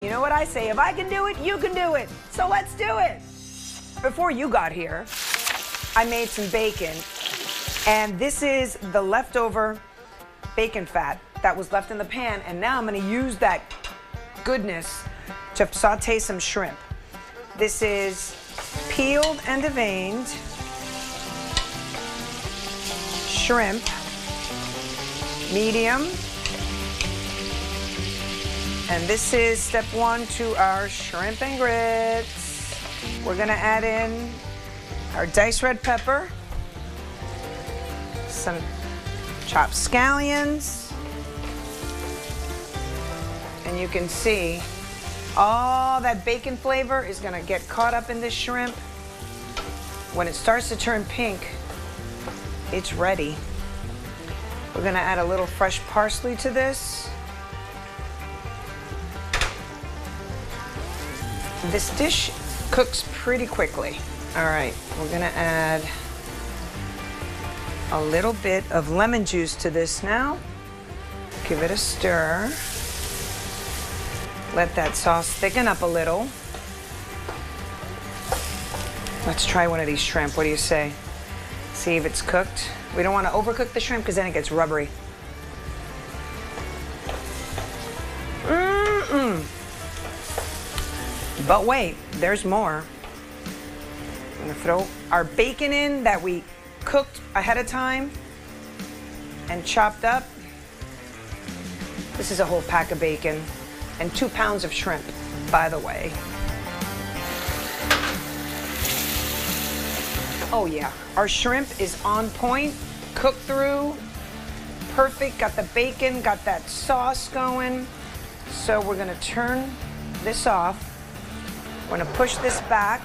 You know what I say, if I can do it, you can do it. So let's do it. Before you got here, I made some bacon, and this is the leftover bacon fat that was left in the pan, and now I'm gonna use that goodness to saute some shrimp. This is peeled and deveined shrimp, medium. And this is step one to our shrimp and grits. We're gonna add in our diced red pepper, some chopped scallions, and you can see all that bacon flavor is gonna get caught up in this shrimp. When it starts to turn pink, it's ready. We're gonna add a little fresh parsley to this. This dish cooks pretty quickly. All right, we're gonna add a little bit of lemon juice to this now. Give it a stir. Let that sauce thicken up a little. Let's try one of these shrimp. What do you say? See if it's cooked. We don't want to overcook the shrimp because then it gets rubbery. But wait, there's more. I'm gonna throw our bacon in that we cooked ahead of time and chopped up. This is a whole pack of bacon and 2 pounds of shrimp, by the way. Oh yeah, our shrimp is on point, cooked through, perfect, got the bacon, got that sauce going. So we're gonna turn this off. We're gonna push this back.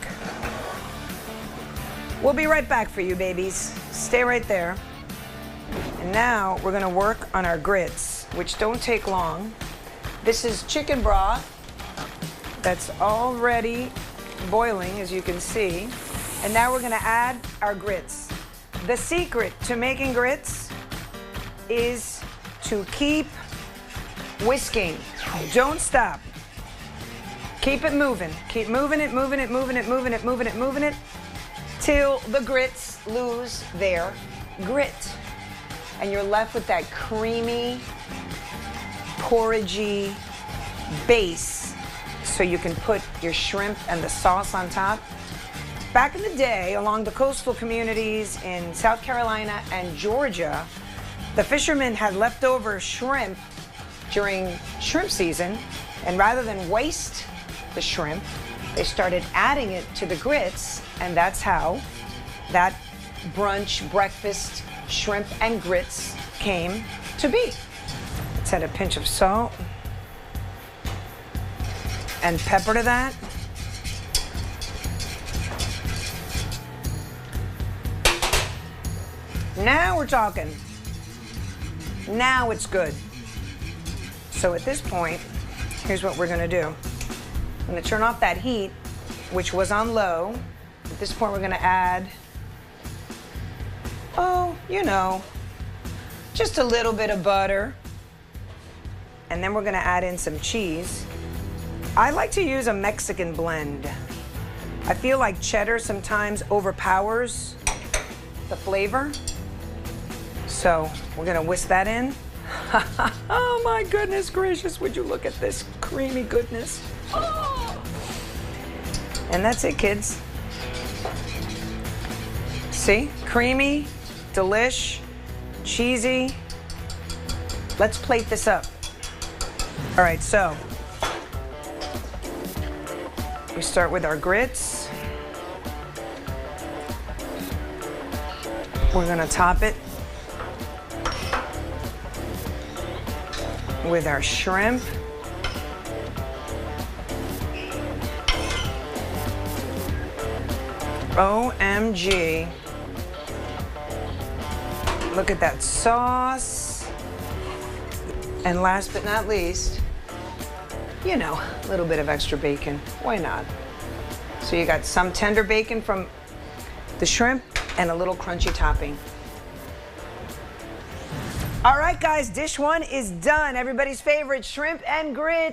We'll be right back for you, babies. Stay right there. And now we're gonna work on our grits, which don't take long. This is chicken broth that's already boiling, as you can see. And now we're gonna add our grits. The secret to making grits is to keep whisking. Don't stop. Keep it moving. Keep moving it, moving it, moving it, moving it, moving it, moving it, till the grits lose their grit. And you're left with that creamy, porridgey base so you can put your shrimp and the sauce on top. Back in the day, along the coastal communities in South Carolina and Georgia, the fishermen had leftover shrimp during shrimp season, and rather than waste the shrimp, they started adding it to the grits, and that's how that brunch, breakfast, shrimp and grits came to be. Let's add a pinch of salt and pepper to that. Now we're talking. Now it's good. So at this point, here's what we're gonna do. I'm gonna turn off that heat, which was on low. At this point, we're gonna add, oh, you know, just a little bit of butter. And then we're gonna add in some cheese. I like to use a Mexican blend. I feel like cheddar sometimes overpowers the flavor. So we're gonna whisk that in. Oh my goodness gracious, would you look at this creamy goodness. Oh. And that's it, kids. See, creamy, delish, cheesy. Let's plate this up. All right, so we start with our grits. We're gonna top it with our shrimp. OMG. Look at that sauce. And last but not least, you know, a little bit of extra bacon. Why not? So you got some tender bacon from the shrimp and a little crunchy topping. All right, guys, dish one is done. Everybody's favorite shrimp and grits.